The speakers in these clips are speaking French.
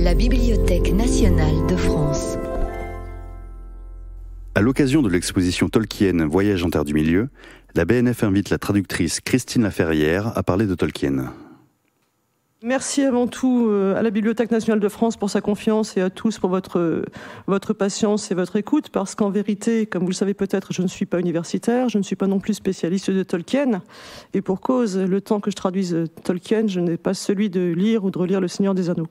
La Bibliothèque nationale de France. À l'occasion de l'exposition Tolkien Voyage en Terre du Milieu, la BNF invite la traductrice Christine Laferrière à parler de Tolkien. Merci avant tout à la Bibliothèque nationale de France pour sa confiance et à tous pour votre patience et votre écoute, parce qu'en vérité, comme vous le savez peut-être, je ne suis pas universitaire, je ne suis pas non plus spécialiste de Tolkien, et pour cause, le temps que je traduise Tolkien, je n'ai pas celui de lire ou de relire Le Seigneur des Anneaux.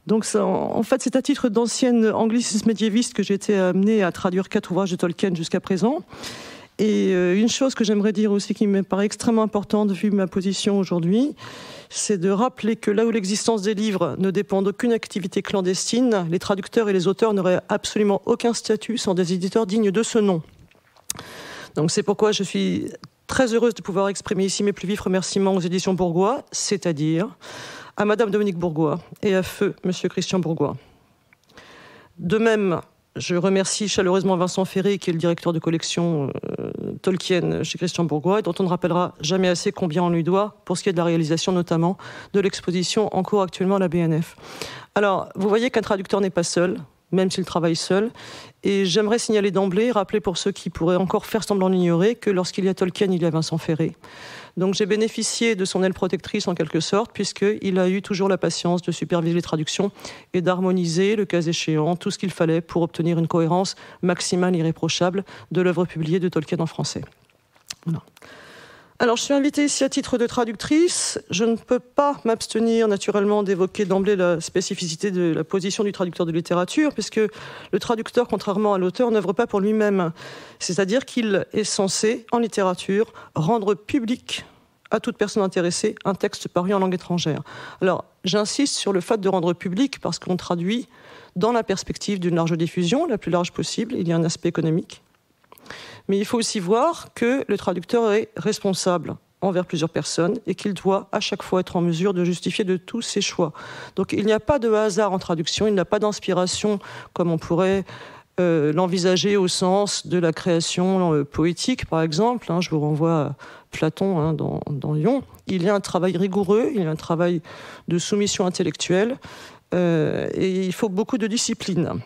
Donc ça, en fait, c'est à titre d'ancienne angliciste médiéviste que j'ai été amenée à traduire 4 ouvrages de Tolkien jusqu'à présent. Et une chose que j'aimerais dire aussi qui me paraît extrêmement importante vu ma position aujourd'hui, c'est de rappeler que là où l'existence des livres ne dépend d'aucune activité clandestine, les traducteurs et les auteurs n'auraient absolument aucun statut sans des éditeurs dignes de ce nom. Donc c'est pourquoi je suis très heureuse de pouvoir exprimer ici mes plus vifs remerciements aux éditions Bourgois, c'est-à-dire à Madame Dominique Bourgois et à feu Monsieur Christian Bourgois. De même, je remercie chaleureusement Vincent Ferré, qui est le directeur de collection Tolkien chez Christian Bourgois, et dont on ne rappellera jamais assez combien on lui doit, pour ce qui est de la réalisation notamment de l'exposition en cours actuellement à la BNF. Alors, vous voyez qu'un traducteur n'est pas seul, même s'il travaille seul, et j'aimerais signaler d'emblée, rappeler pour ceux qui pourraient encore faire semblant d'ignorer, que lorsqu'il y a Tolkien, il y a Vincent Ferré. Donc j'ai bénéficié de son aile protectrice en quelque sorte, puisqu'il a eu toujours la patience de superviser les traductions et d'harmoniser, le cas échéant, tout ce qu'il fallait pour obtenir une cohérence maximale et irréprochable de l'œuvre publiée de Tolkien en français. Voilà. Alors je suis invitée ici à titre de traductrice. Je ne peux pas m'abstenir naturellement d'évoquer d'emblée la spécificité de la position du traducteur de littérature, puisque le traducteur, contrairement à l'auteur, n'œuvre pas pour lui-même. C'est-à-dire qu'il est censé, en littérature, rendre public à toute personne intéressée un texte paru en langue étrangère. Alors j'insiste sur le fait de rendre public parce qu'on traduit dans la perspective d'une large diffusion, la plus large possible. Il y a un aspect économique. Mais il faut aussi voir que le traducteur est responsable envers plusieurs personnes et qu'il doit à chaque fois être en mesure de justifier de tous ses choix. Donc il n'y a pas de hasard en traduction, il n'y a pas d'inspiration comme on pourrait l'envisager au sens de la création poétique, par exemple. Je vous renvoie à Platon dans Lion. Il y a un travail rigoureux, il y a un travail de soumission intellectuelle et il faut beaucoup de discipline.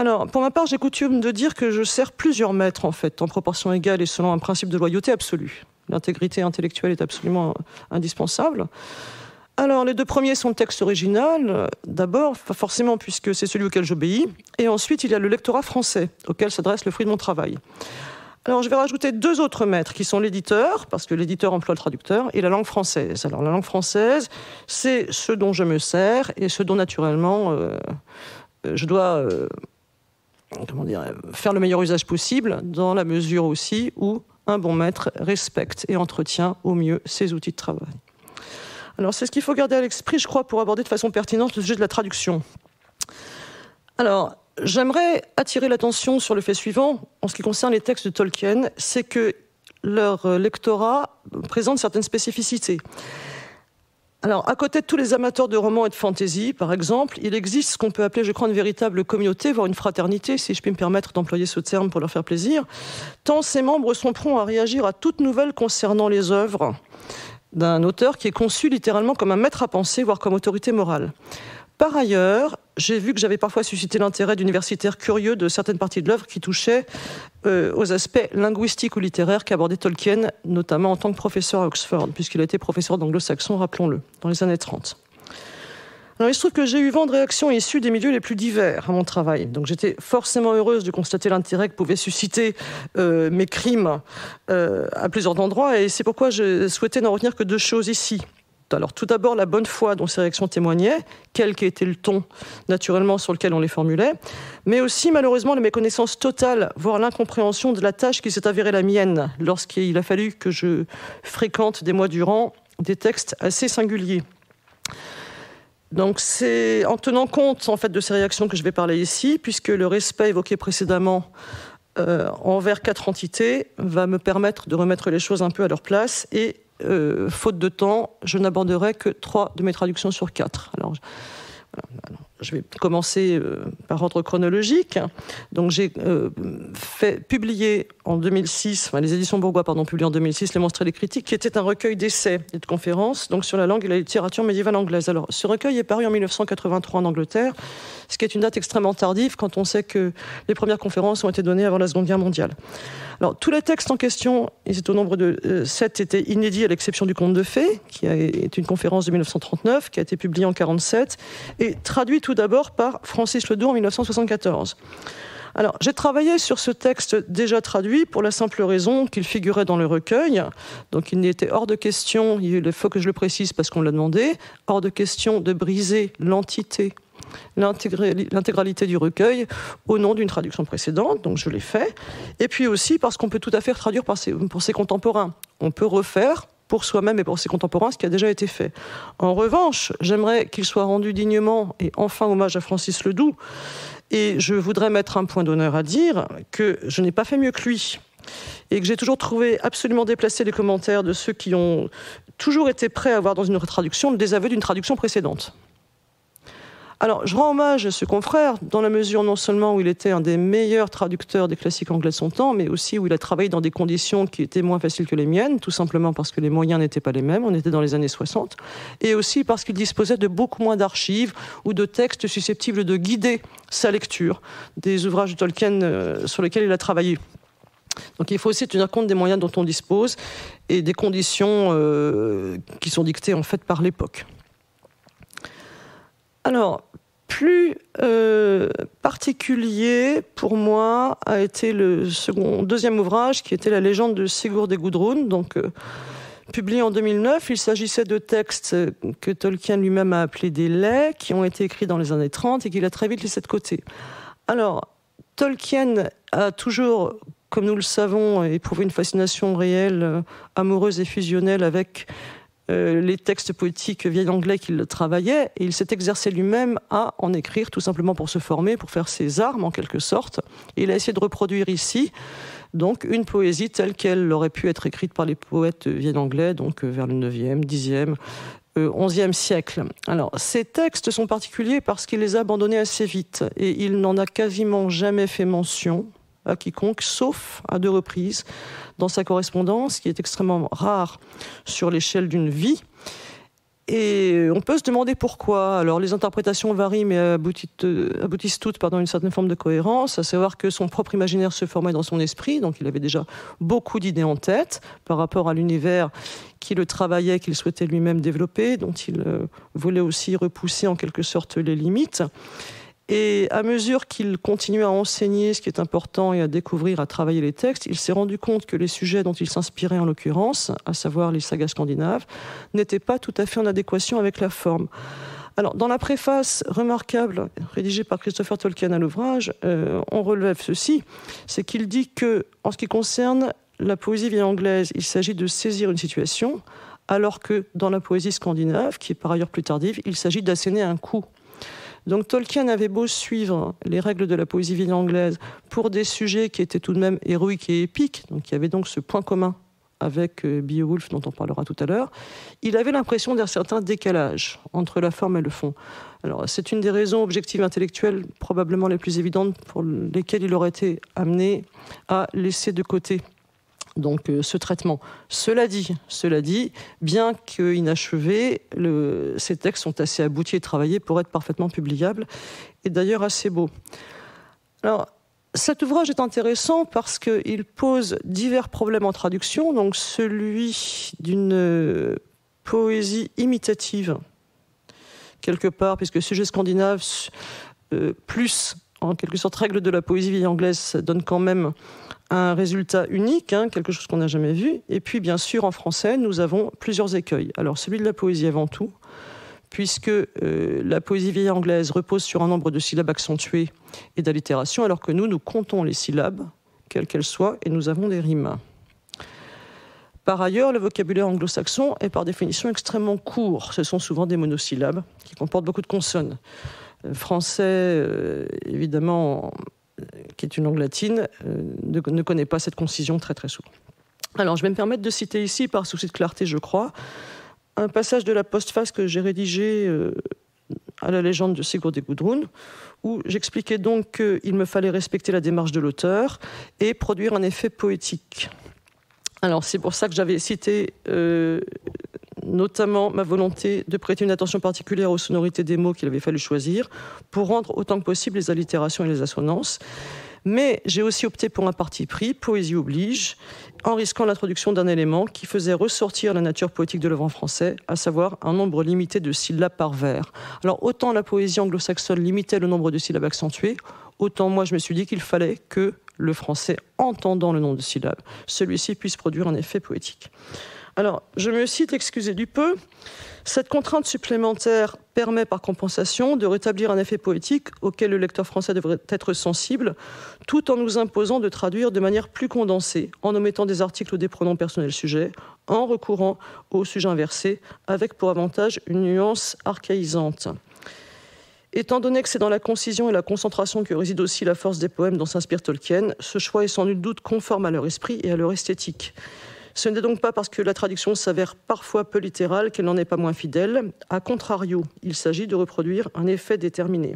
Alors, pour ma part, j'ai coutume de dire que je sers plusieurs maîtres, en fait, en proportion égale et selon un principe de loyauté absolue. L'intégrité intellectuelle est absolument indispensable. Alors, les 2 premiers sont le texte original, d'abord, forcément, puisque c'est celui auquel j'obéis, et ensuite, il y a le lectorat français, auquel s'adresse le fruit de mon travail. Alors, je vais rajouter 2 autres maîtres, qui sont l'éditeur, parce que l'éditeur emploie le traducteur, et la langue française. Alors, la langue française, c'est ce dont je me sers, et ce dont, naturellement, je dois... faire le meilleur usage possible, dans la mesure aussi où un bon maître respecte et entretient au mieux ses outils de travail. Alors c'est ce qu'il faut garder à l'esprit, je crois, pour aborder de façon pertinente le sujet de la traduction. Alors, j'aimerais attirer l'attention sur le fait suivant, en ce qui concerne les textes de Tolkien, c'est que leur lectorat présente certaines spécificités. Alors, à côté de tous les amateurs de romans et de fantasy, par exemple, il existe ce qu'on peut appeler, je crois, une véritable communauté, voire une fraternité, si je puis me permettre d'employer ce terme pour leur faire plaisir, tant ces membres sont prompts à réagir à toute nouvelle concernant les œuvres d'un auteur qui est conçu littéralement comme un maître à penser, voire comme autorité morale. Par ailleurs, j'ai vu que j'avais parfois suscité l'intérêt d'universitaires curieux de certaines parties de l'œuvre qui touchaient aux aspects linguistiques ou littéraires qu'abordait Tolkien, notamment en tant que professeur à Oxford, puisqu'il a été professeur d'anglo-saxon, rappelons-le, dans les années 30. Alors, il se trouve que j'ai eu vent de réactions issues des milieux les plus divers à mon travail. Donc j'étais forcément heureuse de constater l'intérêt que pouvaient susciter mes crimes à plusieurs endroits, et c'est pourquoi je souhaitais n'en retenir que 2 choses ici. Alors, tout d'abord, la bonne foi dont ces réactions témoignaient, quel qu'était le ton, naturellement, sur lequel on les formulait, mais aussi, malheureusement, la méconnaissance totale, voire l'incompréhension de la tâche qui s'est avérée la mienne, lorsqu'il a fallu que je fréquente des mois durant des textes assez singuliers. Donc, c'est en tenant compte, en fait, de ces réactions que je vais parler ici, puisque le respect évoqué précédemment envers 4 entités va me permettre de remettre les choses un peu à leur place et faute de temps, je n'aborderai que 3 de mes traductions sur 4. Alors, je vais commencer par ordre chronologique. Donc j'ai publié en 2006, les éditions Bourgois, publié en 2006, Les Monstres et les Critiques, qui était un recueil d'essais et de conférences donc sur la langue et la littérature médiévale anglaise. Alors ce recueil est paru en 1983 en Angleterre, ce qui est une date extrêmement tardive quand on sait que les premières conférences ont été données avant la Seconde Guerre mondiale. Alors, tous les textes en question, ils étaient au nombre de 7, étaient inédits à l'exception du Conte de Fées, qui est une conférence de 1939, qui a été publiée en 1947, et traduit tout d'abord par Francis Ledoux en 1974. Alors, j'ai travaillé sur ce texte déjà traduit pour la simple raison qu'il figurait dans le recueil. Donc, il n'était hors de question, il faut que je le précise parce qu'on l'a demandé, hors de question de briser l'intégralité du recueil au nom d'une traduction précédente, donc je l'ai fait. Et puis aussi parce qu'on peut tout à fait traduire pour ses contemporains. On peut refaire pour soi-même et pour ses contemporains ce qui a déjà été fait. En revanche, j'aimerais qu'il soit rendu dignement et enfin hommage à Francis Ledoux. Et je voudrais mettre un point d'honneur à dire que je n'ai pas fait mieux que lui. Et que j'ai toujours trouvé absolument déplacé les commentaires de ceux qui ont toujours été prêts à voir dans une traduction le désaveu d'une traduction précédente. Alors, je rends hommage à ce confrère, dans la mesure non seulement où il était un des meilleurs traducteurs des classiques anglais de son temps, mais aussi où il a travaillé dans des conditions qui étaient moins faciles que les miennes, tout simplement parce que les moyens n'étaient pas les mêmes, on était dans les années 60, et aussi parce qu'il disposait de beaucoup moins d'archives ou de textes susceptibles de guider sa lecture des ouvrages de Tolkien sur lesquels il a travaillé. Donc il faut aussi tenir compte des moyens dont on dispose et des conditions qui sont dictées en fait par l'époque. Alors, plus particulier pour moi a été le deuxième ouvrage qui était La légende de Sigurd et Gudrun, donc publié en 2009. Il s'agissait de textes que Tolkien lui-même a appelés des laits, qui ont été écrits dans les années 30 et qu'il a très vite laissé de côté. Alors, Tolkien a toujours, comme nous le savons, éprouvé une fascination réelle, amoureuse et fusionnelle avec les textes poétiques vieil anglais qu'il travaillait, et il s'est exercé lui-même à en écrire, tout simplement pour se former, pour faire ses armes en quelque sorte. Et il a essayé de reproduire ici donc une poésie telle qu'elle aurait pu être écrite par les poètes vieil anglais, donc vers le 9e, 10e, 11e siècle. Alors, ces textes sont particuliers parce qu'il les a abandonnés assez vite, et il n'en a quasiment jamais fait mention à quiconque, sauf à 2 reprises, dans sa correspondance, qui est extrêmement rare sur l'échelle d'une vie. Et on peut se demander pourquoi. Alors, les interprétations varient, mais aboutissent toutes une certaine forme de cohérence, à savoir que son propre imaginaire se formait dans son esprit, donc il avait déjà beaucoup d'idées en tête par rapport à l'univers qui le travaillait, qu'il souhaitait lui-même développer, dont il voulait aussi repousser en quelque sorte les limites. Et à mesure qu'il continuait à enseigner ce qui est important et à découvrir, à travailler les textes, il s'est rendu compte que les sujets dont il s'inspirait en l'occurrence, à savoir les sagas scandinaves, n'étaient pas tout à fait en adéquation avec la forme. Alors, dans la préface remarquable rédigée par Christopher Tolkien à l'ouvrage, on relève ceci, c'est qu'il dit que, en ce qui concerne la poésie vieille anglaise, il s'agit de saisir une situation, alors que dans la poésie scandinave, qui est par ailleurs plus tardive, il s'agit d'asséner un coup. Donc Tolkien avait beau suivre les règles de la poésie vieille anglaise pour des sujets qui étaient tout de même héroïques et épiques, donc il y avait donc ce point commun avec Beowulf dont on parlera tout à l'heure, il avait l'impression d'un certain décalage entre la forme et le fond. Alors c'est une des raisons objectives intellectuelles probablement les plus évidentes pour lesquelles il aurait été amené à laisser de côté donc ce traitement. Cela dit, bien qu'inachevés, ces textes sont assez aboutis et travaillés pour être parfaitement publiables, et d'ailleurs assez beaux. Alors, cet ouvrage est intéressant parce qu'il pose divers problèmes en traduction, donc celui d'une poésie imitative, quelque part, puisque sujet scandinave, plus, en quelque sorte, règle de la poésie vieille anglaise, ça donne quand même un résultat unique, quelque chose qu'on n'a jamais vu. Et puis, bien sûr, en français, nous avons plusieurs écueils. Alors, celui de la poésie avant tout, puisque la poésie vieille anglaise repose sur un nombre de syllabes accentuées et d'allitérations, alors que nous comptons les syllabes, quelles qu'elles soient, et nous avons des rimes. Par ailleurs, le vocabulaire anglo-saxon est par définition extrêmement court. Ce sont souvent des monosyllabes qui comportent beaucoup de consonnes. Français, évidemment, qui est une langue latine, ne connaît pas cette concision très très souvent. Alors, je vais me permettre de citer ici, par souci de clarté, je crois, un passage de la postface que j'ai rédigé à la légende de Sigurd et Gudrun, où j'expliquais donc qu'il me fallait respecter la démarche de l'auteur et produire un effet poétique. Alors c'est pour ça que j'avais cité notamment ma volonté de prêter une attention particulière aux sonorités des mots qu'il avait fallu choisir pour rendre autant que possible les allitérations et les assonances. Mais j'ai aussi opté pour un parti pris, poésie oblige, en risquant l'introduction d'un élément qui faisait ressortir la nature poétique de l'œuvre en français, à savoir un nombre limité de syllabes par vers. Alors autant la poésie anglo-saxonne limitait le nombre de syllabes accentuées, autant moi je me suis dit qu'il fallait que le français, entendant le nombre de syllabes, celui-ci puisse produire un effet poétique. Alors, je me cite, excusez du peu, cette contrainte supplémentaire permet par compensation de rétablir un effet poétique auquel le lecteur français devrait être sensible, tout en nous imposant de traduire de manière plus condensée, en omettant des articles ou des pronoms personnels sujets, en recourant au sujet inversé, avec pour avantage une nuance archaïsante. Étant donné que c'est dans la concision et la concentration que réside aussi la force des poèmes dont s'inspire Tolkien, ce choix est sans nul doute conforme à leur esprit et à leur esthétique. Ce n'est donc pas parce que la traduction s'avère parfois peu littérale qu'elle n'en est pas moins fidèle. A contrario, il s'agit de reproduire un effet déterminé.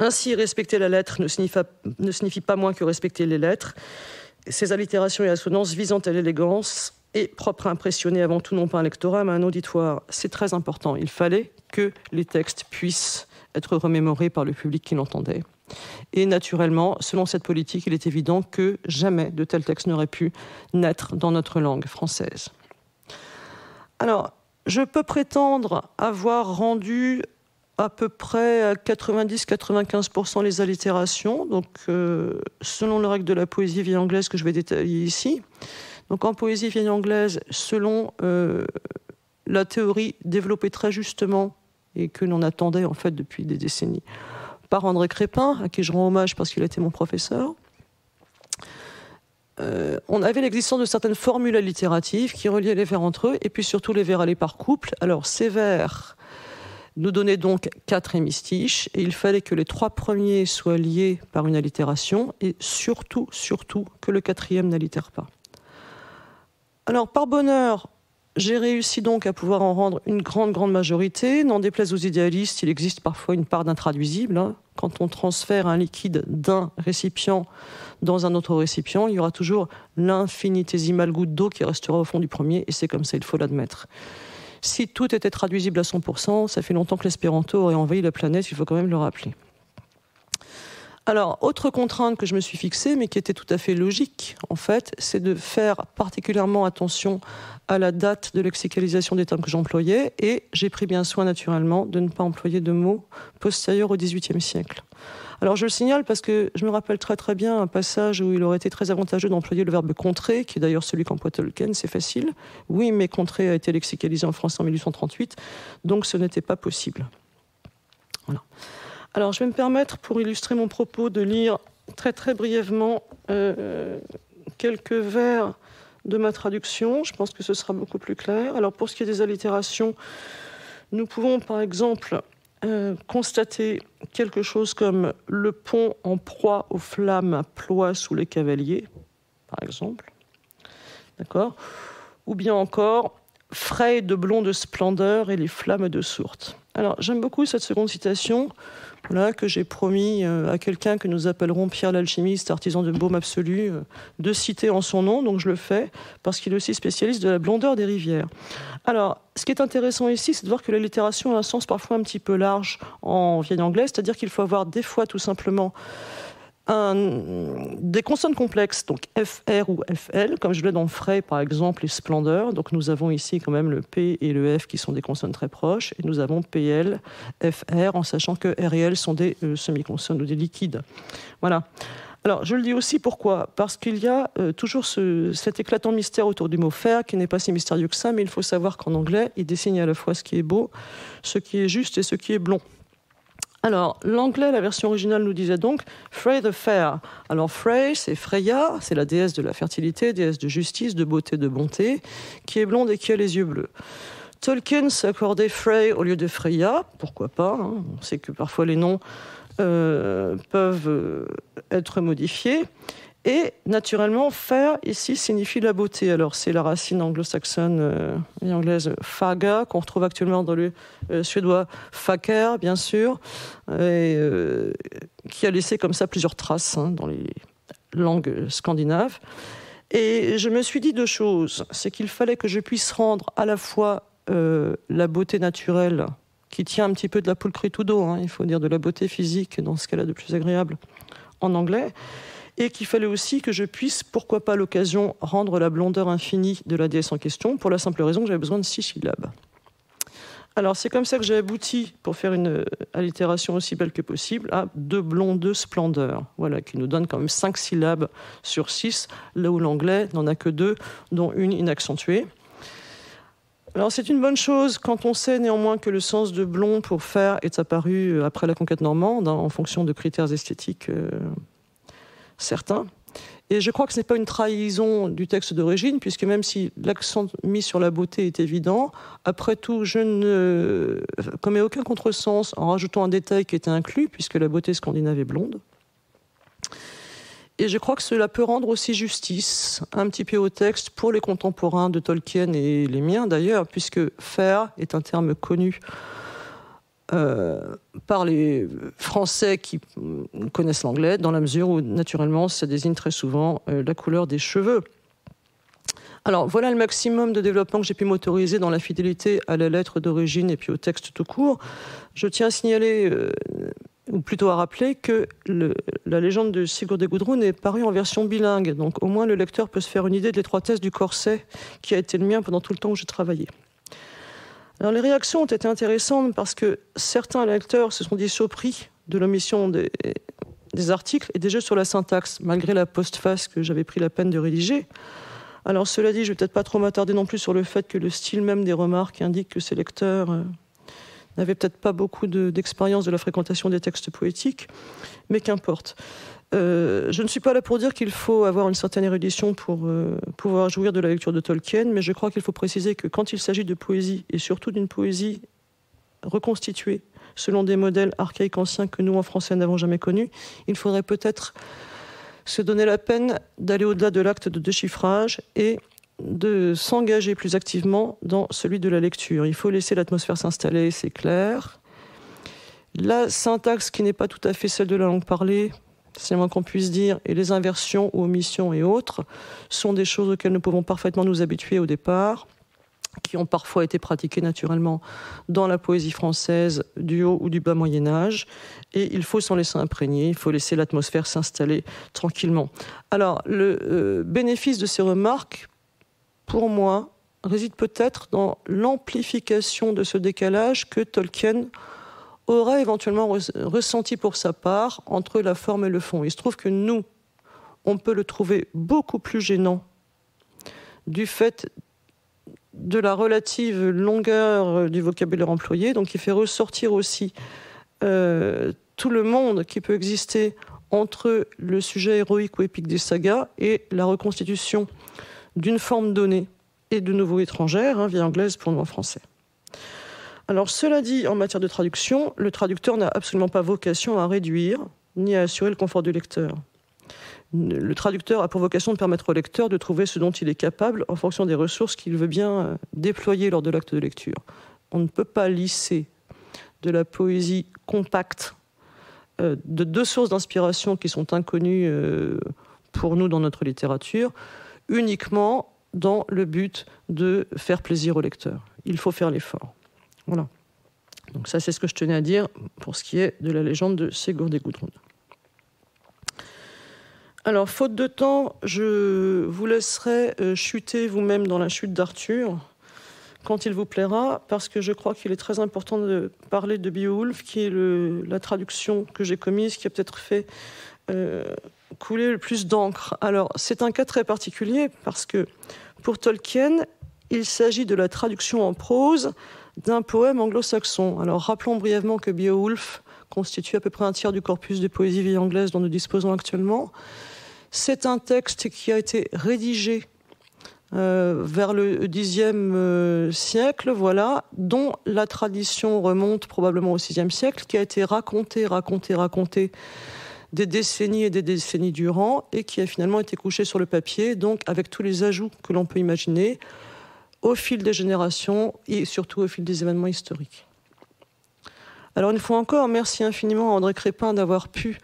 Ainsi, respecter la lettre ne signifie pas moins que respecter les lettres. Ces allitérations et assonances visant à l'élégance et propres à impressionner avant tout non pas un lectorat mais un auditoire. C'est très important. Il fallait que les textes puissent être remémorés par le public qui l'entendait. Et naturellement, selon cette politique, il est évident que jamais de tels textes n'auraient pu naître dans notre langue française. Alors, je peux prétendre avoir rendu à peu près à 90-95% les allitérations, donc selon les règles de la poésie vieille anglaise que je vais détailler ici. Donc en poésie vieille anglaise, selon la théorie développée très justement et que l'on attendait en fait depuis des décennies par André Crépin, à qui je rends hommage parce qu'il a été mon professeur, on avait l'existence de certaines formules allitératives qui reliaient les vers entre eux, et puis surtout les vers allés par couple. Alors ces vers nous donnaient donc 4 hémistiches, et il fallait que les 3 premiers soient liés par une allitération, et surtout que le 4e n'allitere pas. Alors par bonheur, j'ai réussi donc à pouvoir en rendre une grande majorité. N'en déplaise aux idéalistes, il existe parfois une part d'intraduisible. Hein. Quand on transfère un liquide d'un récipient dans un autre récipient, il y aura toujours l'infinitésimale goutte d'eau qui restera au fond du premier, et c'est comme ça, il faut l'admettre. Si tout était traduisible à 100%, ça fait longtemps que l'espéranto aurait envahi la planète, il faut quand même le rappeler. Alors, autre contrainte que je me suis fixée, mais qui était tout à fait logique, en fait, c'est de faire particulièrement attention à la date de lexicalisation des termes que j'employais, et j'ai pris bien soin, naturellement, de ne pas employer de mots postérieurs au XVIIIe siècle. Alors, je le signale parce que je me rappelle très bien un passage où il aurait été très avantageux d'employer le verbe contrer, qui est d'ailleurs celui qu'emploie Tolkien, c'est facile. Oui, mais contrer a été lexicalisé en français en 1838, donc ce n'était pas possible. Voilà. Alors, je vais me permettre, pour illustrer mon propos, de lire très brièvement quelques vers de ma traduction. Je pense que ce sera beaucoup plus clair. Alors, pour ce qui est des allitérations, nous pouvons, par exemple, constater quelque chose comme « le pont en proie aux flammes ploie sous les cavaliers », par exemple. D'accord ? Ou bien encore « frais de blonde splendeur et les flammes de sourte ». Alors, j'aime beaucoup cette seconde citation, voilà, que j'ai promis à quelqu'un que nous appellerons Pierre l'alchimiste, artisan de baume absolu, de citer en son nom, donc je le fais, parce qu'il est aussi spécialiste de la blondeur des rivières. Alors, ce qui est intéressant ici, c'est de voir que l'allitération a un sens parfois un petit peu large en vieille anglaise, c'est-à-dire qu'il faut avoir des fois tout simplement des consonnes complexes, donc FR ou FL, comme je l'ai dans frais par exemple, et splendeur. Donc nous avons ici quand même le P et le F qui sont des consonnes très proches, et nous avons PL, FR, en sachant que R et L sont des semi-consonnes ou des liquides. Voilà. Alors, je le dis aussi pourquoi ? Parce qu'il y a toujours cet éclatant mystère autour du mot faire, qui n'est pas si mystérieux que ça, mais il faut savoir qu'en anglais, il désigne à la fois ce qui est beau, ce qui est juste et ce qui est blond. Alors, l'anglais, la version originale nous disait donc « Frey the Fair ». Alors, Frey, c'est Freya, c'est la déesse de la fertilité, déesse de justice, de beauté, de bonté, qui est blonde et qui a les yeux bleus. Tolkien s'accordait Frey au lieu de Freya, pourquoi pas, hein. On sait que parfois les noms peuvent être modifiés. Et naturellement, fair ici signifie la beauté. Alors c'est la racine anglo-saxonne et anglaise faga qu'on retrouve actuellement dans le suédois faker, bien sûr, et qui a laissé comme ça plusieurs traces dans les langues scandinaves. Et je me suis dit deux choses. C'est qu'il fallait que je puisse rendre à la fois la beauté naturelle, qui tient un petit peu de la pulchritudo, il faut dire de la beauté physique dans ce cas-là de plus agréable en anglais, et qu'il fallait aussi que je puisse, pourquoi pas à l'occasion, rendre la blondeur infinie de la déesse en question, pour la simple raison que j'avais besoin de 6 syllabes. Alors c'est comme ça que j'ai abouti, pour faire une allitération aussi belle que possible, à deux blonds, deux splendeurs, voilà, qui nous donne quand même 5 syllabes sur 6, là où l'anglais n'en a que 2, dont une inaccentuée. Alors c'est une bonne chose quand on sait néanmoins que le sens de blond pour faire est apparu après la conquête normande, en fonction de critères esthétiques certains. Et je crois que ce n'est pas une trahison du texte d'origine, puisque même si l'accent mis sur la beauté est évident, après tout, je ne commets aucun contresens en rajoutant un détail qui était inclus, puisque la beauté scandinave est blonde. Et je crois que cela peut rendre aussi justice un petit peu au texte pour les contemporains de Tolkien et les miens d'ailleurs, puisque fair est un terme connu par les Français qui connaissent l'anglais, dans la mesure où, naturellement, ça désigne très souvent la couleur des cheveux. Alors, voilà le maximum de développement que j'ai pu m'autoriser dans la fidélité à la lettre d'origine et puis au texte tout court. Je tiens à signaler, ou plutôt à rappeler, que la légende de Sigurd et Gudrun est parue en version bilingue. Donc, au moins, le lecteur peut se faire une idée de l'étroitesse du corset qui a été le mien pendant tout le temps où j'ai travaillé. Alors, les réactions ont été intéressantes parce que certains lecteurs se sont dit surpris de l'omission des articles et des jeux sur la syntaxe, malgré la postface que j'avais pris la peine de rédiger. Alors, cela dit, je ne vais peut-être pas trop m'attarder non plus sur le fait que le style même des remarques indique que ces lecteurs n'avaient peut-être pas beaucoup d'expérience de la fréquentation des textes poétiques, mais qu'importe. Je ne suis pas là pour dire qu'il faut avoir une certaine érudition pour pouvoir jouir de la lecture de Tolkien, mais je crois qu'il faut préciser que quand il s'agit de poésie, et surtout d'une poésie reconstituée selon des modèles archaïques anciens que nous, en français, n'avons jamais connus, il faudrait peut-être se donner la peine d'aller au-delà de l'acte de déchiffrage et de s'engager plus activement dans celui de la lecture. Il faut laisser l'atmosphère s'installer, c'est clair. La syntaxe qui n'est pas tout à fait celle de la langue parlée, c'est le moins qu'on puisse dire, et les inversions ou omissions et autres, sont des choses auxquelles nous pouvons parfaitement nous habituer au départ, qui ont parfois été pratiquées naturellement dans la poésie française du haut ou du bas Moyen-Âge, et il faut s'en laisser imprégner, il faut laisser l'atmosphère s'installer tranquillement. Alors, le bénéfice de ces remarques, pour moi, réside peut-être dans l'amplification de ce décalage que Tolkien aurait éventuellement ressenti pour sa part entre la forme et le fond. Il se trouve que nous, on peut le trouver beaucoup plus gênant du fait de la relative longueur du vocabulaire employé, donc il fait ressortir aussi tout le monde qui peut exister entre le sujet héroïque ou épique des sagas et la reconstitution d'une forme donnée et de nouveau étrangère, via anglaise pour nous en français. Alors, cela dit, en matière de traduction, le traducteur n'a absolument pas vocation à réduire ni à assurer le confort du lecteur. Le traducteur a pour vocation de permettre au lecteur de trouver ce dont il est capable en fonction des ressources qu'il veut bien déployer lors de l'acte de lecture. On ne peut pas lisser de la poésie compacte de deux sources d'inspiration qui sont inconnues pour nous dans notre littérature, uniquement dans le but de faire plaisir au lecteur. Il faut faire l'effort. Voilà. Donc ça, c'est ce que je tenais à dire pour ce qui est de la légende de Sigurd et Gudrun. Alors, faute de temps, je vous laisserai chuter vous-même dans la chute d'Arthur, quand il vous plaira, parce que je crois qu'il est très important de parler de Beowulf, qui est la traduction que j'ai commise, qui a peut-être fait couler le plus d'encre. Alors, c'est un cas très particulier, parce que pour Tolkien, il s'agit de la traduction en prose d'un poème anglo-saxon. Alors, rappelons brièvement que Beowulf constitue à peu près un tiers du corpus de poésie vieille anglaise dont nous disposons actuellement. C'est un texte qui a été rédigé vers le Xe siècle, voilà, dont la tradition remonte probablement au VIe siècle, qui a été raconté des décennies et des décennies durant, et qui a finalement été couché sur le papier, donc avec tous les ajouts que l'on peut imaginer, au fil des générations et surtout au fil des événements historiques. Alors une fois encore, merci infiniment à André Crépin d'avoir pu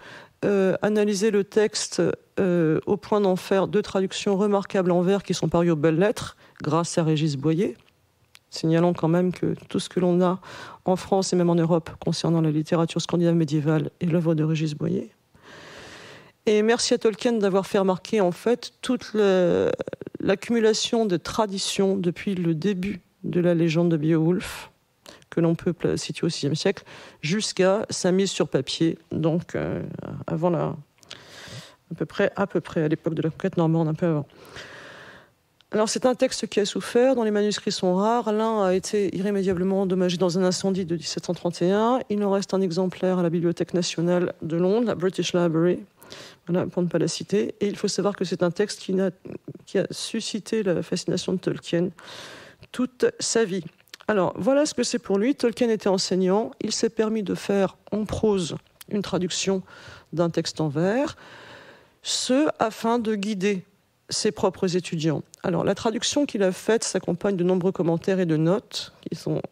analyser le texte au point d'en faire 2 traductions remarquables en vers qui sont parues aux Belles Lettres, grâce à Régis Boyer, signalant quand même que tout ce que l'on a en France et même en Europe concernant la littérature scandinave médiévale est l'œuvre de Régis Boyer. Et merci à Tolkien d'avoir fait remarquer en fait toute l'accumulation de traditions depuis le début de la légende de Beowulf, que l'on peut situer au VIe siècle, jusqu'à sa mise sur papier, donc avant à peu près à l'époque de la conquête normande, un peu avant. Alors c'est un texte qui a souffert, dont les manuscrits sont rares. L'un a été irrémédiablement endommagé dans un incendie de 1731. Il en reste un exemplaire à la Bibliothèque nationale de Londres, la British Library, voilà, pour ne pas la citer. Et il faut savoir que c'est un texte qui a suscité la fascination de Tolkien toute sa vie. Alors, voilà ce que c'est pour lui. Tolkien était enseignant. Il s'est permis de faire en prose une traduction d'un texte en vers, ce afin de guider ses propres étudiants. Alors, la traduction qu'il a faite s'accompagne de nombreux commentaires et de notes qui sont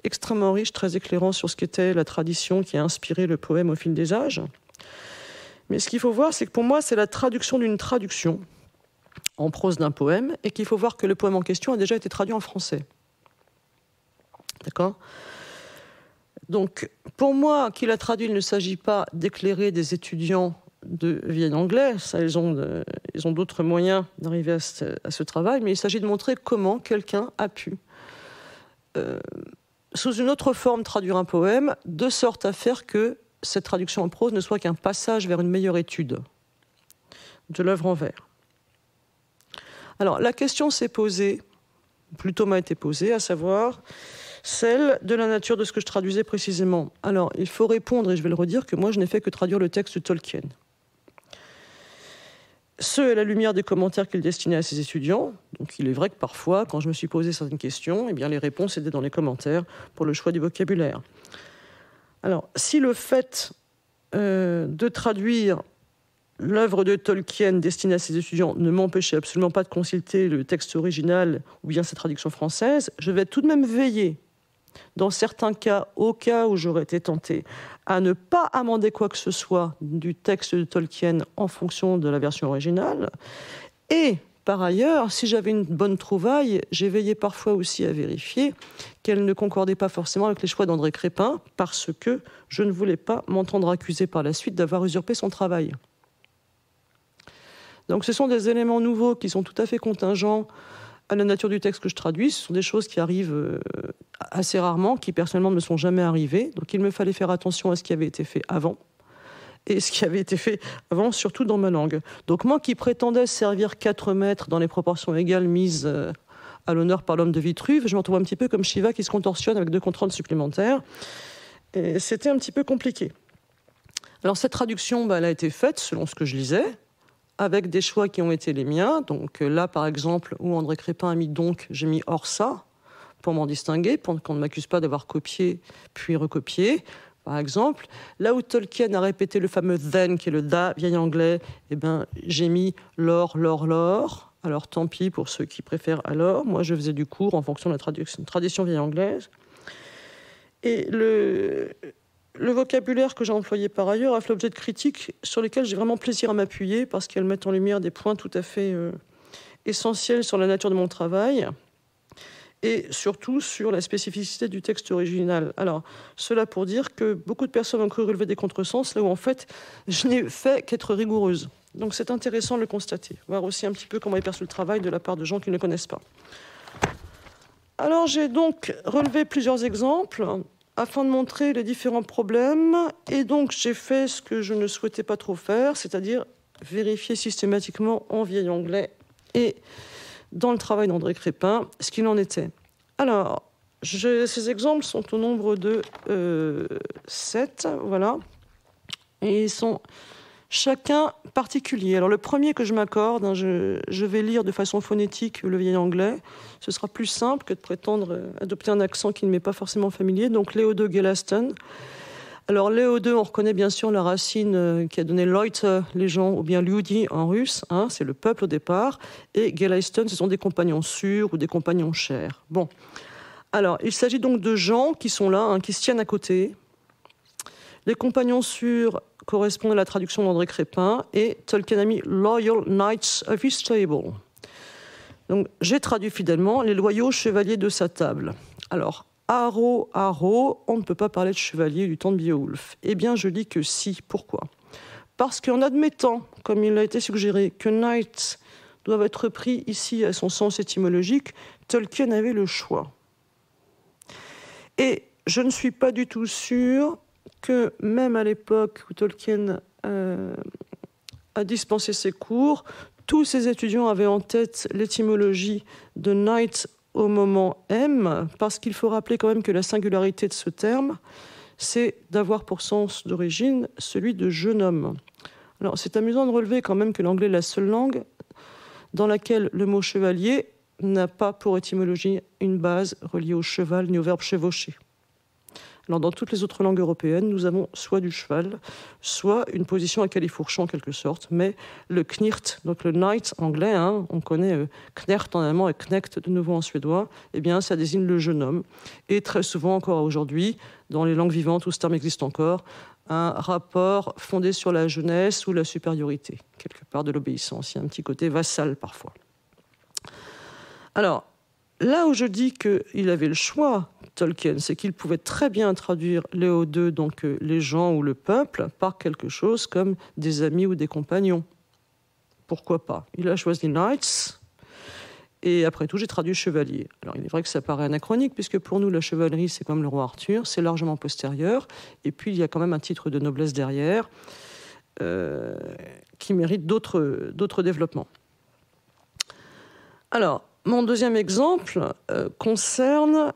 extrêmement riches, très éclairants sur ce qu'était la tradition qui a inspiré le poème au fil des âges. Mais ce qu'il faut voir, c'est que pour moi, c'est la traduction d'une traduction en prose d'un poème, et qu'il faut voir que le poème en question a déjà été traduit en français. D'accord ? Donc, pour moi, qui l'a traduit, il ne s'agit pas d'éclairer des étudiants de vieil anglais. Ça, ils ont d'autres moyens d'arriver à ce travail, mais il s'agit de montrer comment quelqu'un a pu, sous une autre forme, traduire un poème, de sorte à faire que cette traduction en prose ne soit qu'un passage vers une meilleure étude de l'œuvre en vers. Alors, la question s'est posée, plutôt m'a été posée, à savoir celle de la nature de ce que je traduisais précisément. Alors, il faut répondre, et je vais le redire, que moi, je n'ai fait que traduire le texte de Tolkien. Ce à la lumière des commentaires qu'il destinait à ses étudiants. Donc, il est vrai que parfois, quand je me suis posé certaines questions, eh bien, les réponses étaient dans les commentaires pour le choix du vocabulaire. Alors, si le fait de traduire l'œuvre de Tolkien destinée à ses étudiants ne m'empêchait absolument pas de consulter le texte original ou bien sa traduction française, je vais tout de même veiller, dans certains cas, au cas où j'aurais été tenté, à ne pas amender quoi que ce soit du texte de Tolkien en fonction de la version originale. Et, par ailleurs, si j'avais une bonne trouvaille, j'ai veillé parfois aussi à vérifier qu'elle ne concordait pas forcément avec les choix d'André Crépin, parce que je ne voulais pas m'entendre accuser par la suite d'avoir usurpé son travail. Donc ce sont des éléments nouveaux qui sont tout à fait contingents à la nature du texte que je traduis. Ce sont des choses qui arrivent assez rarement, qui personnellement ne me sont jamais arrivées. Donc il me fallait faire attention à ce qui avait été fait avant. Et ce qui avait été fait avant, surtout dans ma langue. Donc moi qui prétendais servir 4 maîtres dans les proportions égales mises à l'honneur par l'homme de Vitruve, je me retrouve un petit peu comme Shiva qui se contorsionne avec 2 contrôles supplémentaires. Et c'était un petit peu compliqué. Alors cette traduction, elle a été faite selon ce que je lisais, avec des choix qui ont été les miens. Donc là, par exemple, où André Crépin a mis donc, j'ai mis hors ça, pour m'en distinguer, pour qu'on ne m'accuse pas d'avoir copié puis recopié, par exemple. Là où Tolkien a répété le fameux then, qui est le da vieil anglais, eh ben, j'ai mis l'or, l'or, l'or. Alors tant pis pour ceux qui préfèrent alors. Moi, je faisais du cours en fonction de la tradition vieille anglaise. Et le vocabulaire que j'ai employé par ailleurs a fait l'objet de critiques sur lesquelles j'ai vraiment plaisir à m'appuyer parce qu'elles mettent en lumière des points tout à fait essentiels sur la nature de mon travail et surtout sur la spécificité du texte original. Alors, cela pour dire que beaucoup de personnes ont cru relever des contresens, là où en fait, je n'ai fait qu'être rigoureuse. Donc c'est intéressant de le constater, voir aussi un petit peu comment est perçu le travail de la part de gens qui ne le connaissent pas. Alors j'ai donc relevé plusieurs exemples afin de montrer les différents problèmes, et donc j'ai fait ce que je ne souhaitais pas trop faire, c'est-à-dire vérifier systématiquement en vieil anglais et dans le travail d'André Crépin ce qu'il en était. Alors, ces exemples sont au nombre de 7, voilà, et ils sont chacun particulier. Alors le premier que je m'accorde, je vais lire de façon phonétique le vieil anglais. Ce sera plus simple que de prétendre adopter un accent qui ne m'est pas forcément familier. Donc Léo de Gellaston. Alors, Léo II, on reconnaît bien sûr la racine qui a donné Leute, les gens, ou bien Ljudi en russe, hein, c'est le peuple au départ, et Geleisten, ce sont des compagnons sûrs ou des compagnons chers. Bon, alors, il s'agit donc de gens qui sont là, hein, qui se tiennent à côté. Les compagnons sûrs correspondent à la traduction d'André Crépin, et Tolkien a mis Loyal Knights of his table. Donc, j'ai traduit fidèlement les loyaux chevaliers de sa table. Alors, Haro, on ne peut pas parler de chevalier du temps de Beowulf. Eh bien, je dis que si. Pourquoi ? Parce qu'en admettant, comme il a été suggéré, que knight doivent être pris ici à son sens étymologique, Tolkien avait le choix. Et je ne suis pas du tout sûr que, même à l'époque où Tolkien a dispensé ses cours, tous ses étudiants avaient en tête l'étymologie de knight au moment M, parce qu'il faut rappeler quand même que la singularité de ce terme, c'est d'avoir pour sens d'origine celui de jeune homme. Alors c'est amusant de relever quand même que l'anglais est la seule langue dans laquelle le mot chevalier n'a pas pour étymologie une base reliée au cheval ni au verbe chevaucher. Alors, dans toutes les autres langues européennes, nous avons soit du cheval, soit une position à califourchon en quelque sorte, mais le knirt, donc le knight anglais, hein, on connaît knert en allemand et knecht de nouveau en suédois, eh bien ça désigne le jeune homme. Et très souvent encore aujourd'hui, dans les langues vivantes où ce terme existe encore, un rapport fondé sur la jeunesse ou la supériorité, quelque part de l'obéissance. Il y a un petit côté vassal parfois. Alors, là où je dis qu'il avait le choix, Tolkien, c'est qu'il pouvait très bien traduire Léo II, donc les gens ou le peuple, par quelque chose comme des amis ou des compagnons. Pourquoi pas ? Il a choisi Knights, et après tout, j'ai traduit chevalier. Alors, il est vrai que ça paraît anachronique, puisque pour nous, la chevalerie, c'est comme le roi Arthur, c'est largement postérieur, et puis il y a quand même un titre de noblesse derrière, qui mérite d'autres développements. Alors, mon deuxième exemple concerne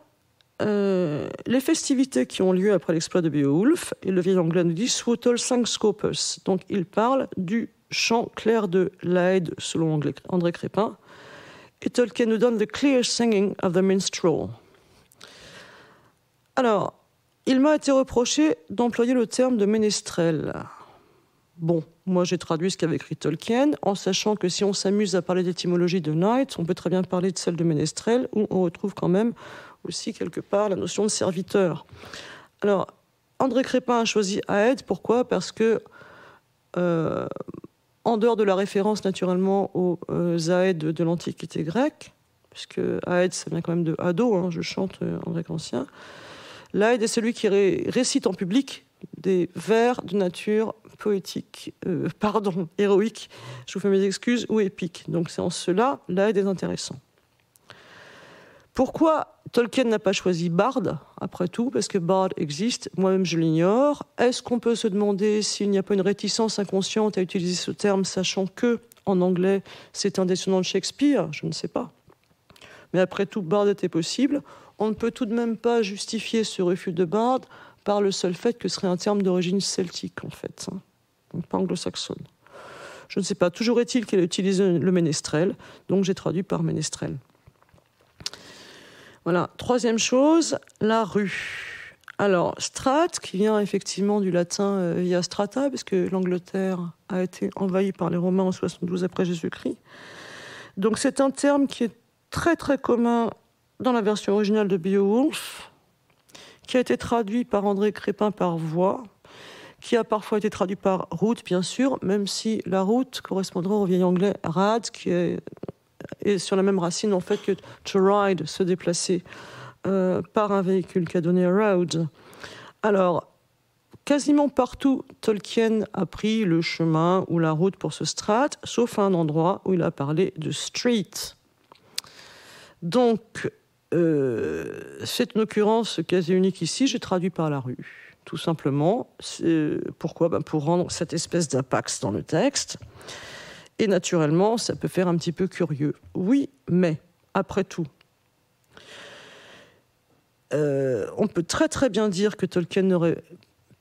les festivités qui ont lieu après l'exploit de Beowulf, et le vieil anglais nous dit Swotol Sangscopus. Donc il parle du chant clair de l'Aède, selon André Crépin, et Tolkien nous donne The Clear Singing of the Minstrel. Alors, il m'a été reproché d'employer le terme de ménestrel. Bon, moi j'ai traduit ce qu'avait écrit Tolkien, en sachant que si on s'amuse à parler d'étymologie de knight, on peut très bien parler de celle de ménestrel, où on retrouve quand même aussi quelque part la notion de serviteur. Alors, André Crépin a choisi Aède, pourquoi ? Parce que, en dehors de la référence naturellement aux Aèdes de l'Antiquité grecque, puisque Aède ça vient quand même de Ado, hein, je chante en grec ancien, l'Aède est celui qui récite en public des vers de nature poétique, héroïque, je vous fais mes excuses, ou épique. Donc c'est en cela, l'Aède est intéressant. Pourquoi Tolkien n'a pas choisi Bard, après tout ? Parce que Bard existe, moi-même je l'ignore. Est-ce qu'on peut se demander s'il n'y a pas une réticence inconsciente à utiliser ce terme, sachant que, en anglais, c'est un descendant de Shakespeare ? Je ne sais pas. Mais après tout, Bard était possible. On ne peut tout de même pas justifier ce refus de Bard par le seul fait que ce serait un terme d'origine celtique, en fait, hein, donc pas anglo-saxonne. Je ne sais pas. Toujours est-il qu'il a utilisé le ménestrel, donc j'ai traduit par ménestrel. Voilà. Troisième chose, la rue. Alors, strat, qui vient effectivement du latin via strata, parce que l'Angleterre a été envahie par les Romains en 72 après Jésus-Christ. Donc c'est un terme qui est très très commun dans la version originale de Beowulf, qui a été traduit par André Crépin par voix, qui a parfois été traduit par route, bien sûr, même si la route correspondra au vieil anglais rad, qui est sur la même racine en fait que to ride, se déplacer par un véhicule, qui a donné road. Alors, quasiment partout, Tolkien a pris le chemin ou la route pour ce strat, sauf à un endroit où il a parlé de street. Donc, c'est une occurrence quasi unique ici, j'ai traduit par la rue, tout simplement. Pourquoi ? Pour rendre cette espèce d'apax dans le texte. Et naturellement, ça peut faire un petit peu curieux. Oui, mais, après tout, on peut très très bien dire que Tolkien n'aurait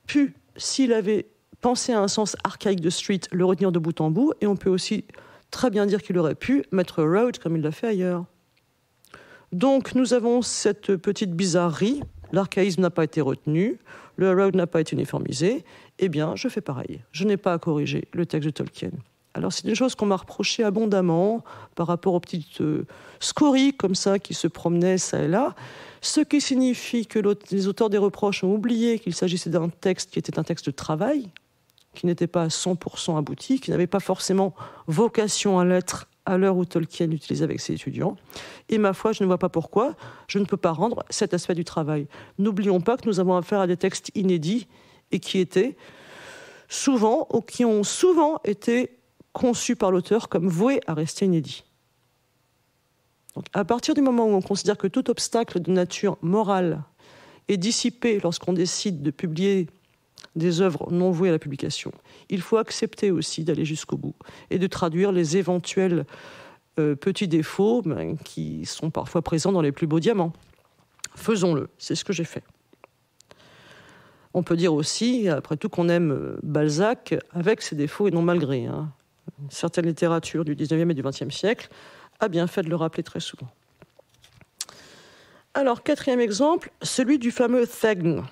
pu, s'il avait pensé à un sens archaïque de street, le retenir de bout en bout, et on peut aussi très bien dire qu'il aurait pu mettre road comme il l'a fait ailleurs. Donc nous avons cette petite bizarrerie, l'archaïsme n'a pas été retenu, le road n'a pas été uniformisé, eh bien, je fais pareil. Je n'ai pas à corriger le texte de Tolkien. Alors, c'est une chose qu'on m'a reproché abondamment par rapport aux petites scories comme ça qui se promenaient ça et là, ce qui signifie que les auteurs des reproches ont oublié qu'il s'agissait d'un texte qui était un texte de travail, qui n'était pas à 100% abouti, qui n'avait pas forcément vocation à l'être à l'heure où Tolkien l'utilisait avec ses étudiants. Et ma foi, je ne vois pas pourquoi je ne peux pas rendre cet aspect du travail. N'oublions pas que nous avons affaire à des textes inédits et qui étaient souvent, ou qui ont souvent été conçus par l'auteur comme voués à rester inédits. Donc, à partir du moment où on considère que tout obstacle de nature morale est dissipé lorsqu'on décide de publier des œuvres non vouées à la publication, il faut accepter aussi d'aller jusqu'au bout et de traduire les éventuels petits défauts qui sont parfois présents dans les plus beaux diamants. Faisons-le, c'est ce que j'ai fait. On peut dire aussi, après tout, qu'on aime Balzac avec ses défauts et non malgré. Certaines littératures du 19e et du 20e siècle a bien fait de le rappeler très souvent. Alors, quatrième exemple, celui du fameux Thegn.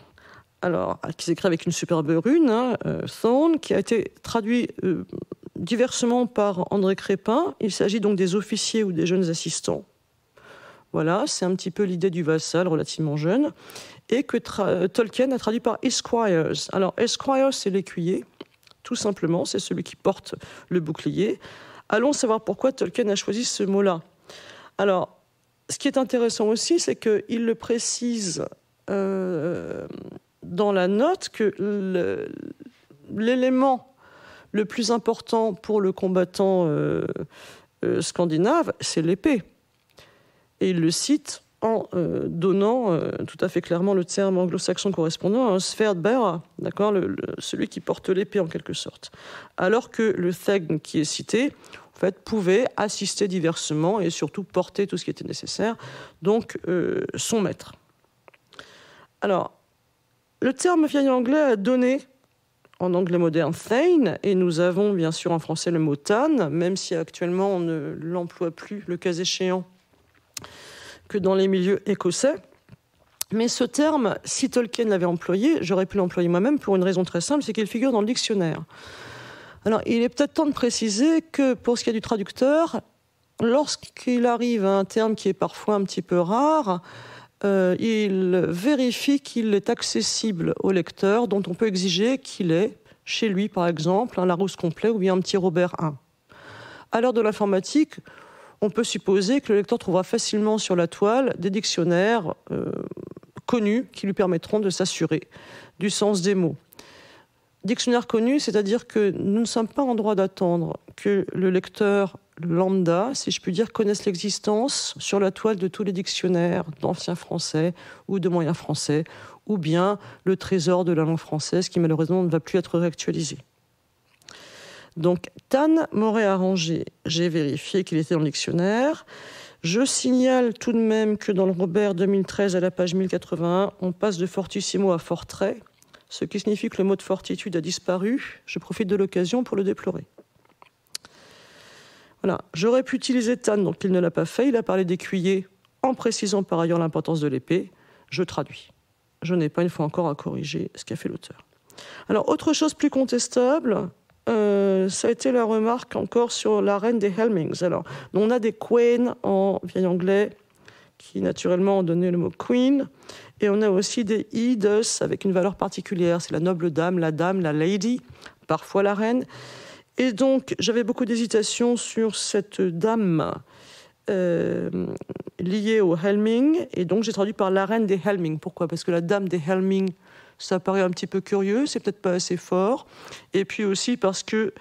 Alors, qui s'écrit avec une superbe rune, Thorn, qui a été traduit diversement par André Crépin. Il s'agit donc des officiers ou des jeunes assistants. Voilà, c'est un petit peu l'idée du vassal relativement jeune, et que Tolkien a traduit par Esquires. Alors, Esquire, c'est l'écuyer, tout simplement, c'est celui qui porte le bouclier. Allons savoir pourquoi Tolkien a choisi ce mot-là. Alors, ce qui est intéressant aussi, c'est qu'il le précise dans la note que l'élément le plus important pour le combattant scandinave, c'est l'épée. Et il le cite en donnant tout à fait clairement le terme anglo-saxon correspondant à un sverdbearer, d'accord, celui qui porte l'épée en quelque sorte. Alors que le Thegn qui est cité, en fait, pouvait assister diversement et surtout porter tout ce qui était nécessaire, donc son maître. Alors, le terme vieil anglais a donné en anglais moderne Thane, et nous avons bien sûr en français le mot Tan, même si actuellement on ne l'emploie plus, le cas échéant, que dans les milieux écossais. Mais ce terme, si Tolkien l'avait employé, j'aurais pu l'employer moi-même pour une raison très simple, c'est qu'il figure dans le dictionnaire. Alors, il est peut-être temps de préciser que pour ce qui est du traducteur, lorsqu'il arrive à un terme qui est parfois un petit peu rare, il vérifie qu'il est accessible au lecteur, dont on peut exiger qu'il ait, chez lui par exemple, un Larousse complet ou bien un petit Robert I. À l'heure de l'informatique, on peut supposer que le lecteur trouvera facilement sur la toile des dictionnaires connus qui lui permettront de s'assurer du sens des mots. Dictionnaire connu, c'est-à-dire que nous ne sommes pas en droit d'attendre que le lecteur lambda, si je puis dire, connaisse l'existence sur la toile de tous les dictionnaires d'ancien français ou de moyen français, ou bien le trésor de la langue française qui malheureusement ne va plus être réactualisé. Donc, Tan m'aurait arrangé. J'ai vérifié qu'il était dans le dictionnaire. Je signale tout de même que dans le Robert 2013, à la page 1081, on passe de fortissimo à fortrait, ce qui signifie que le mot de fortitude a disparu. Je profite de l'occasion pour le déplorer. Voilà. J'aurais pu utiliser Tan, donc il ne l'a pas fait. Il a parlé d'écuyer, en précisant par ailleurs l'importance de l'épée. Je traduis. Je n'ai pas une fois encore à corriger ce qu'a fait l'auteur. Alors, autre chose plus contestable, ça a été la remarque encore sur la reine des Helmings. Alors, on a des queens en vieil anglais qui naturellement ont donné le mot queen, et on a aussi des edus avec une valeur particulière. C'est la noble dame, la lady, parfois la reine. Et donc, j'avais beaucoup d'hésitation sur cette dame liée au Helming, et donc j'ai traduit par la reine des Helming. Pourquoi ? Parce que la dame des Helming, ça paraît un petit peu curieux, c'est peut-être pas assez fort. Et puis aussi parce que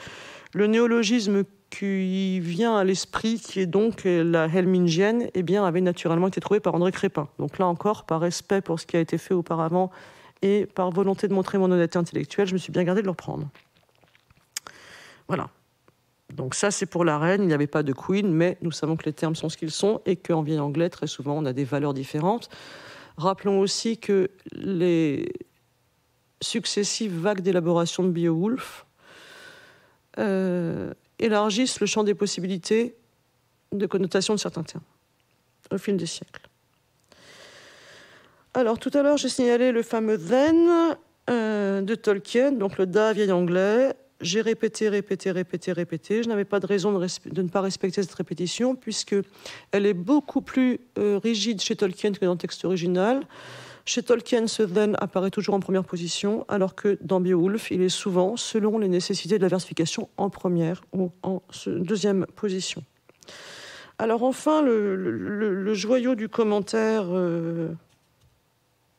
le néologisme qui vient à l'esprit, qui est donc la helmingienne, eh bien, avait naturellement été trouvé par André Crépin. Donc là encore, par respect pour ce qui a été fait auparavant et par volonté de montrer mon honnêteté intellectuelle, je me suis bien gardé de le reprendre. Voilà. Donc ça, c'est pour la reine. Il n'y avait pas de queen, mais nous savons que les termes sont ce qu'ils sont et qu'en vieil anglais, très souvent, on a des valeurs différentes. Rappelons aussi que les successives vagues d'élaboration de Beowulf élargissent le champ des possibilités de connotation de certains termes au fil des siècles. Alors, tout à l'heure, j'ai signalé le fameux then. de Tolkien, donc le Da vieil anglais. J'ai répété. Je n'avais pas de raison de ne pas respecter cette répétition, puisqu'elle est beaucoup plus rigide chez Tolkien que dans le texte original. Chez Tolkien, ce then apparaît toujours en première position, alors que dans Beowulf, il est souvent, selon les nécessités de la versification, en première ou en deuxième position. Alors enfin, le joyau du commentaire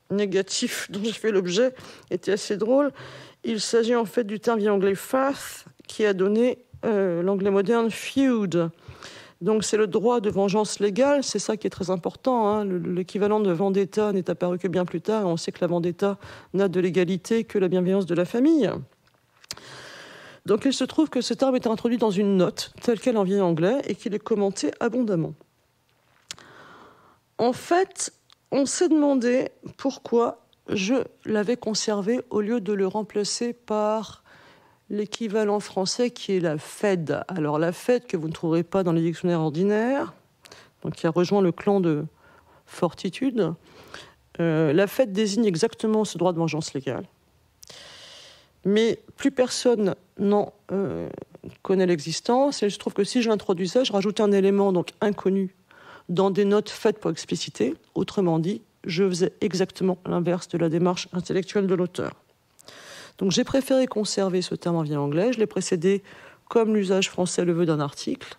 négatif dont j'ai fait l'objet était assez drôle. Il s'agit en fait du terme vieil anglais fath qui a donné l'anglais moderne feud. Donc c'est le droit de vengeance légale, c'est ça qui est très important. Hein. L'équivalent de vendetta n'est apparu que bien plus tard. On sait que la vendetta n'a de l'égalité que la bienveillance de la famille. Donc il se trouve que ce terme est introduit dans une note, telle qu'elle en vieil anglais, et qu'il est commenté abondamment. En fait, on s'est demandé pourquoi je l'avais conservé au lieu de le remplacer par l'équivalent français qui est la Fed. Alors la Fed, que vous ne trouverez pas dans les dictionnaires ordinaires, donc qui a rejoint le clan de Fortitude, la Fed désigne exactement ce droit de vengeance légale. Mais plus personne n'en connaît l'existence, et il se trouve que si je l'introduisais, je rajoutais un élément donc inconnu dans des notes faites pour expliciter. Autrement dit, je faisais exactement l'inverse de la démarche intellectuelle de l'auteur. Donc j'ai préféré conserver ce terme en vieil anglais. Je l'ai précédé comme l'usage français le veut d'un article.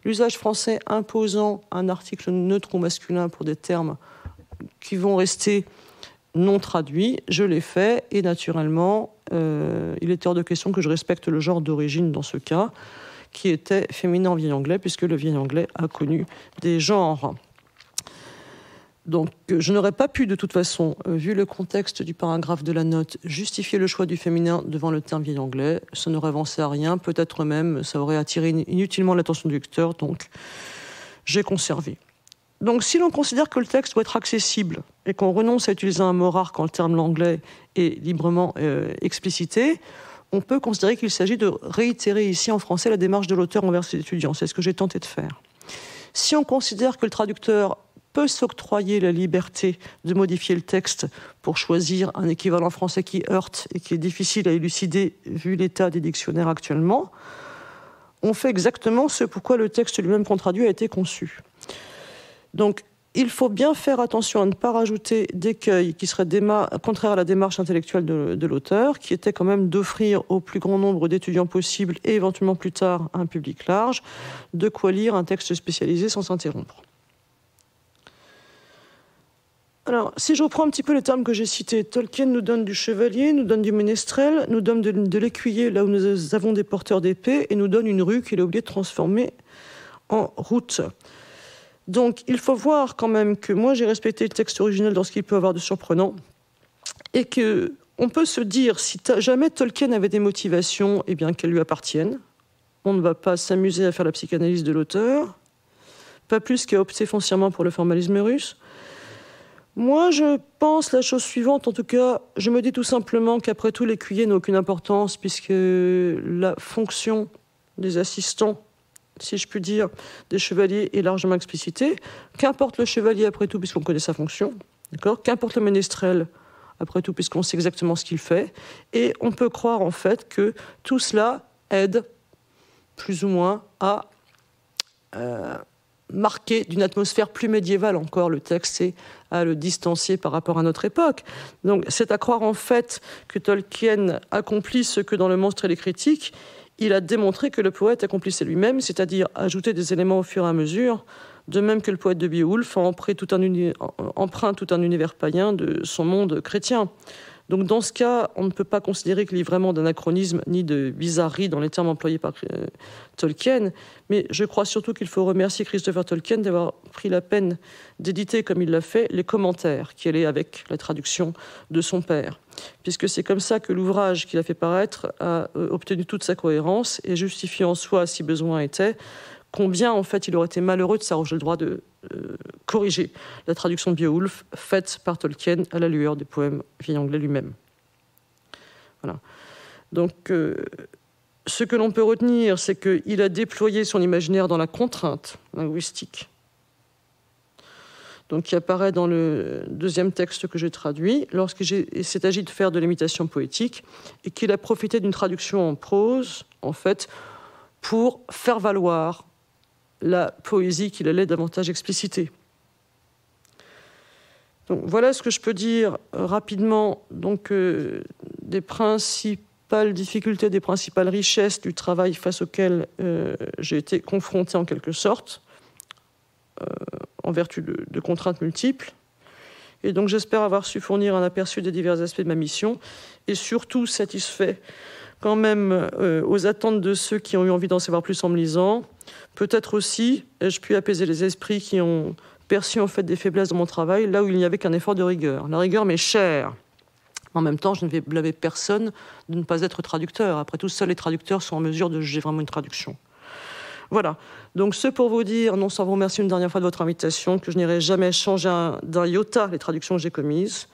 L'usage français imposant un article neutre ou masculin pour des termes qui vont rester non traduits, je l'ai fait et naturellement, il était hors de question que je respecte le genre d'origine dans ce cas, qui était féminin en vieil anglais, puisque le vieil anglais a connu des genres. Donc, je n'aurais pas pu, de toute façon, vu le contexte du paragraphe de la note, justifier le choix du féminin devant le terme vieil anglais. Ça n'aurait avancé à rien, peut-être même, ça aurait attiré inutilement l'attention du lecteur, donc j'ai conservé. Donc, si l'on considère que le texte doit être accessible et qu'on renonce à utiliser un mot rare quand le terme l'anglais est librement explicité, on peut considérer qu'il s'agit de réitérer ici en français la démarche de l'auteur envers ses étudiants. C'est ce que j'ai tenté de faire. Si on considère que le traducteur peut s'octroyer la liberté de modifier le texte pour choisir un équivalent français qui heurte et qui est difficile à élucider vu l'état des dictionnaires actuellement, on fait exactement ce pourquoi le texte lui-même qu'on traduit a été conçu. Donc, il faut bien faire attention à ne pas rajouter d'écueils qui seraient contraires à la démarche intellectuelle de l'auteur, qui était quand même d'offrir au plus grand nombre d'étudiants possible et éventuellement plus tard à un public large, de quoi lire un texte spécialisé sans s'interrompre. Alors, si je reprends un petit peu les termes que j'ai cités, Tolkien nous donne du chevalier, nous donne du ménestrel, nous donne de l'écuyer là où nous avons des porteurs d'épée, et nous donne une rue qu'il a oublié de transformer en route. Donc, il faut voir quand même que moi, j'ai respecté le texte original dans ce qu'il peut avoir de surprenant, et qu'on peut se dire, si jamais Tolkien avait des motivations, eh bien, qu'elles lui appartiennent. On ne va pas s'amuser à faire la psychanalyse de l'auteur, pas plus qu'à opter foncièrement pour le formalisme russe. Moi, je pense la chose suivante, en tout cas, je me dis tout simplement qu'après tout, l'écuyer n'a aucune importance, puisque la fonction des assistants, si je puis dire, des chevaliers est largement explicitée. Qu'importe le chevalier, après tout, puisqu'on connaît sa fonction, d'accord ? Qu'importe le ménestrel, après tout, puisqu'on sait exactement ce qu'il fait. Et on peut croire, en fait, que tout cela aide, plus ou moins, à marquer d'une atmosphère plus médiévale encore le texte et à le distancier par rapport à notre époque. Donc, c'est à croire, en fait, que Tolkien accomplit ce que, dans Le Monstre et les Critiques, il a démontré que le poète accomplissait lui-même, c'est-à-dire ajouter des éléments au fur et à mesure, de même que le poète de Beowulf emprunte tout un univers païen de son monde chrétien. Donc dans ce cas, on ne peut pas considérer qu'il y ait vraiment d'anachronisme ni de bizarrerie dans les termes employés par Tolkien, mais je crois surtout qu'il faut remercier Christopher Tolkien d'avoir pris la peine d'éditer, comme il l'a fait, les commentaires qui allaient avec la traduction de son père, puisque c'est comme ça que l'ouvrage qu'il a fait paraître a obtenu toute sa cohérence et justifie en soi, si besoin était, combien en fait il aurait été malheureux de s'arroger le droit de corriger la traduction de Beowulf faite par Tolkien à la lueur des poèmes vieil anglais lui-même. Voilà. Donc, ce que l'on peut retenir, c'est qu'il a déployé son imaginaire dans la contrainte linguistique. donc qui apparaît dans le deuxième texte que j'ai traduit, il s'est agi de faire de l'imitation poétique, et qu'il a profité d'une traduction en prose, en fait, pour faire valoir la poésie qu'il allait davantage expliciter. Donc, voilà ce que je peux dire rapidement donc, des principales difficultés, des principales richesses du travail face auquel j'ai été confronté en quelque sorte, en vertu de contraintes multiples. Et donc j'espère avoir su fournir un aperçu des divers aspects de ma mission, et surtout satisfait quand même aux attentes de ceux qui ont eu envie d'en savoir plus en me lisant. Peut-être aussi ai-je pu apaiser les esprits qui ont perçu en fait des faiblesses dans mon travail, là où il n'y avait qu'un effort de rigueur. La rigueur m'est chère. En même temps, je ne vais blâmer personne de ne pas être traducteur. Après tout, seuls les traducteurs sont en mesure de juger vraiment une traduction. Voilà. Donc, ce pour vous dire, non sans vous remercier une dernière fois de votre invitation, que je n'irai jamais changer d'un iota les traductions que j'ai commises.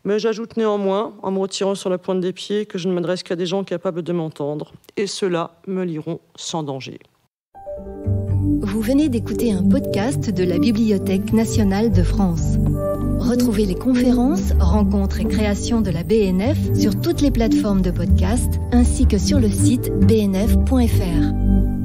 Mais j'ajoute néanmoins, en me retirant sur la pointe des pieds, que je ne m'adresse qu'à des gens capables de m'entendre. Et ceux-là me liront sans danger. Vous venez d'écouter un podcast de la Bibliothèque nationale de France. Retrouvez les conférences, rencontres et créations de la BNF sur toutes les plateformes de podcast, ainsi que sur le site bnf.fr.